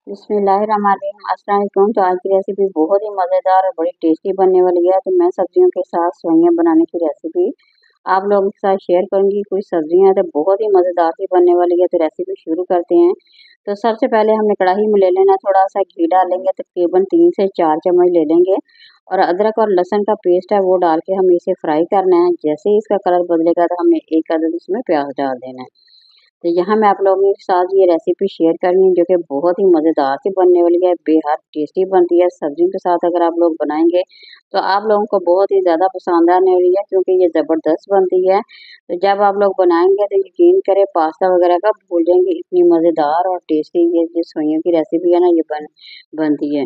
बिस्मिल्लाहिर्रहमानिर्रहीम। अस्सलाम वालेकुम। तो आज की रेसिपी बहुत ही मज़ेदार और बड़ी टेस्टी बनने वाली है। तो मैं सब्जियों के साथ सेवइयां बनाने की रेसिपी आप लोगों के साथ शेयर करूंगी। कुछ सब्जियां तो बहुत ही मज़ेदार सी बनने वाली है। तो रेसिपी शुरू करते हैं। तो सबसे पहले हमने कढ़ाई में ले लेना, थोड़ा सा घी डालेंगे, तकरीबन 3 से 4 चम्मच ले लेंगे। और अदरक और लहसुन का पेस्ट है वो डाल के हमें इसे फ्राई करना है। जैसे ही इसका कलर बदलेगा तो हमने एक अदद इसमें प्याज डाल देना है। तो यहाँ मैं आप लोगों के साथ ये रेसिपी शेयर कर रही हूँ जो कि बहुत ही मज़ेदार सी बनने वाली है, बेहद टेस्टी बनती है। सब्जियों के साथ अगर आप लोग बनाएंगे तो आप लोगों को बहुत ही ज़्यादा पसंद आने वाली है, क्योंकि ये ज़बरदस्त बनती है। तो जब आप लोग बनाएंगे तो यकीन करें पास्ता वगैरह का भूल जाएंगे, इतनी मज़ेदार और टेस्टी ये जो सेवइयों की रेसिपी है ना ये बनती है।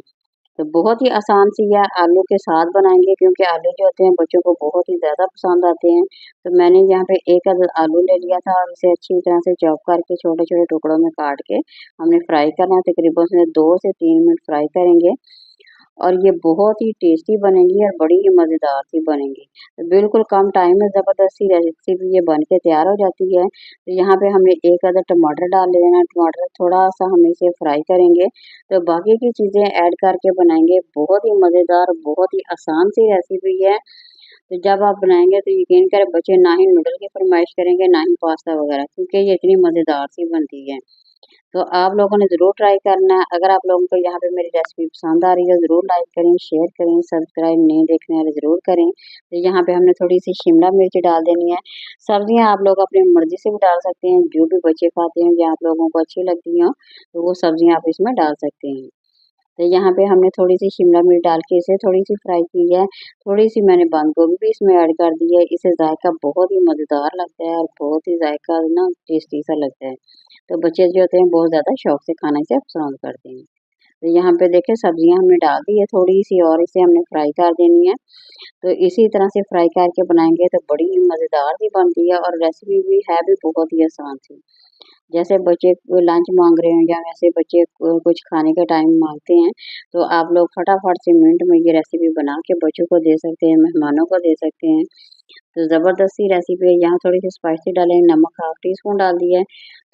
तो बहुत ही आसान सी है, आलू के साथ बनाएंगे क्योंकि आलू जो होते हैं बच्चों को बहुत ही ज़्यादा पसंद आते हैं। तो मैंने यहाँ पे एक अदद आलू ले लिया था और इसे अच्छी तरह से चॉप करके छोटे छोटे टुकड़ों में काट के हमने फ्राई करना है। तकरीबन उसमें 2 से 3 मिनट फ्राई करेंगे और ये बहुत ही टेस्टी बनेंगी और बड़ी ही मज़ेदार सी बनेंगी। तो बिल्कुल कम टाइम में ज़बरदस्ती रेसिपी ये बन के तैयार हो जाती है। तो यहाँ पे हमने एक अदद टमाटर डाल देना, टमाटर थोड़ा सा हम इसे फ्राई करेंगे। तो बाकी की चीज़ें ऐड करके बनाएंगे, बहुत ही मज़ेदार, बहुत ही आसान सी रेसिपी है। तो जब आप बनाएंगे तो यकीन करें बच्चे ना ही नूडल की फरमाइश करेंगे ना ही पास्ता वगैरह, क्योंकि ये इतनी मज़ेदार सी बनती है। तो आप लोगों ने ज़रूर ट्राई करना है। अगर आप लोगों को यहाँ पे मेरी रेसिपी पसंद आ रही है ज़रूर लाइक करें, शेयर करें, सब्सक्राइब नहीं देखने वाले ज़रूर करें। तो यहाँ पे हमने थोड़ी सी शिमला मिर्च डाल देनी है। सब्जियाँ आप लोग अपनी मर्जी से भी डाल सकते हैं, जो भी बच्चे खाते हैं या आप लोगों को अच्छी लगती हैं तो वो सब्जियाँ आप इसमें डाल सकते हैं। तो यहाँ पे हमने थोड़ी सी शिमला मिर्च डाल के इसे थोड़ी सी फ्राई की है। थोड़ी सी मैंने बंद गोभी भी इसमें ऐड कर दी है। इससे जायका बहुत ही मज़ेदार लगता है और बहुत ही जायका ना टेस्टी सा लगता है। तो बच्चे जो होते हैं बहुत ज़्यादा शौक से खाना इसे पसंद करते हैं। तो यहाँ पे देखें सब्जियां हमने डाल दी है थोड़ी सी और इसे हमने फ्राई कर देनी है। तो इसी तरह से फ्राई करके बनाएंगे तो बड़ी ही मज़ेदार सी बनती है और रेसिपी भी है भी बहुत ही आसान सी। जैसे बच्चे लंच मांग रहे हैं या वैसे बच्चे कुछ खाने का टाइम मांगते हैं तो आप लोग फटाफट से मिनट में ये रेसिपी बना के बच्चों को दे सकते हैं, मेहमानों को दे सकते हैं। तो ज़बरदस्ती रेसिपी है। यहाँ थोड़ी सी स्पाइसी डालें, नमक हाफ टी स्पून डाल दिया है।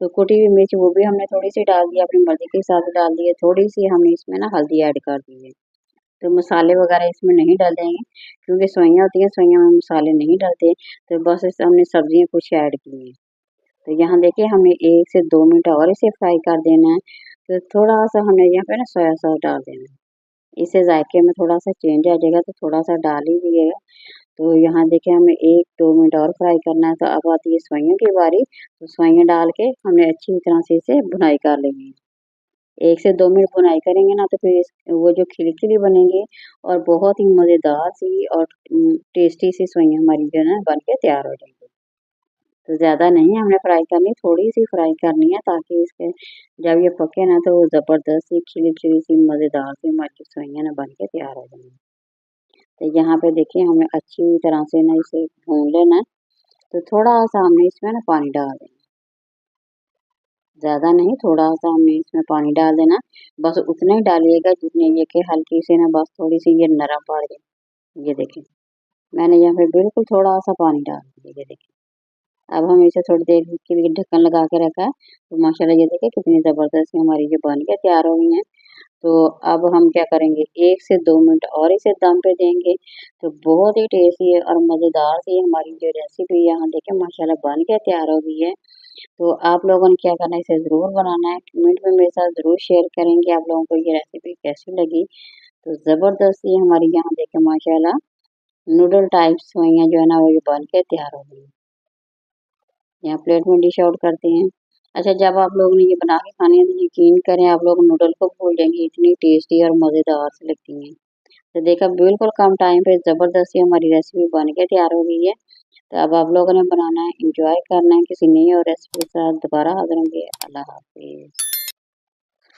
तो कुटी हुई मिर्च वो भी हमने थोड़ी सी डाल दी, अपनी मर्ज़ी के हिसाब से डाल दी है। थोड़ी सी हमने इसमें ना हल्दी ऐड कर दी है। तो मसाले वगैरह इसमें नहीं डालेंगे क्योंकि सेवइयाँ होती हैं, सेवइयाँ में मसाले नहीं डलते। तो बस इस हमने सब्जियाँ कुछ ऐड की हैं। तो यहाँ देखिए हमने 1 से 2 मिनट और इसे फ्राई कर देना है। तो थोड़ा-सा हमने यहाँ पे ना सोया सॉस डाल देना है। इससे जायके में थोड़ा-सा चेंज आ जाएगा तो थोड़ा-सा डाल ही दिएगा। तो यहाँ देखिए हमें 1-2 मिनट और फ्राई करना है। तो अब आती है सेवइयों की बारी। तो सेवइयाँ डाल के हमने अच्छी तरह से इसे भुनाई कर लेनी है। 1 से 2 मिनट भुनाई करेंगे ना तो फिर वो जो खिली-खिली बनेंगी और बहुत ही मज़ेदार सी और टेस्टी सी सेवइयाँ हमारी जो है ना बन के तैयार हो जाएंगी। तो ज़्यादा नहीं हमने फ्राई करनी, थोड़ी-सी फ्राई करनी है ताकि इसके जब ये पके ना तो वो ज़बरदस्त सी खिली-खिली सी मज़ेदार सी हमारी सेवइयाँ ना बन के तैयार हो जाएँगी। तो यहाँ पे देखिए हमें अच्छी तरह से ना इसे भून लेना है। तो थोड़ा-सा हमने इसमें ना पानी डाल देना, ज़्यादा नहीं, थोड़ा-सा हमने इसमें पानी डाल देना। बस उतना ही डालिएगा जितने ये कि हल्की सी ना बस थोड़ी-सी ये नरम पड़ जाए। ये देखिए, मैंने यहाँ पे बिल्कुल थोड़ा-सा पानी डाल दिया, ये देखिए। अब हम इसे थोड़ी देर के लिए ढक्कन लगा के रखा है। तो माशाल्लाह ये देखिए कितनी ज़बरदस्त हमारी जो बन के तैयार हो गई हैं। तो अब हम क्या करेंगे 1 से 2 मिनट और इसे दम पे देंगे। तो बहुत ही टेस्टी है और मज़ेदार सी हमारी जो रेसिपी यहाँ देखिए माशाल्लाह बन के तैयार हो गई है। तो आप लोगों ने क्या करना है इसे ज़रूर बनाना है। कमेंट में मेरे साथ ज़रूर शेयर करेंगे आप लोगों को ये रेसिपी कैसी लगी। तो ज़बरदस्त सी हमारी यहाँ देखिए माशाल्लाह नूडल टाइप सेवइयाँ जो है ना वो ये बन के तैयार हो गई हैं। यहाँ प्लेट में डिश आउट करते हैं। अच्छा जब आप लोगों ने ये बना के खानी है तो यकीन करें आप लोग नूडल को भूल जाएंगे, इतनी टेस्टी और मज़ेदार सी लगती हैं। तो देखा बिल्कुल कम टाइम पे ज़बरदस्त सी हमारी रेसिपी बन के तैयार हो गई है। तो अब आप लोगों ने बनाना है, एंजॉय करना है। किसी नई और रेसिपी के साथ दोबारा हाज़िर होंगे। अल्लाह हाफ़िज़।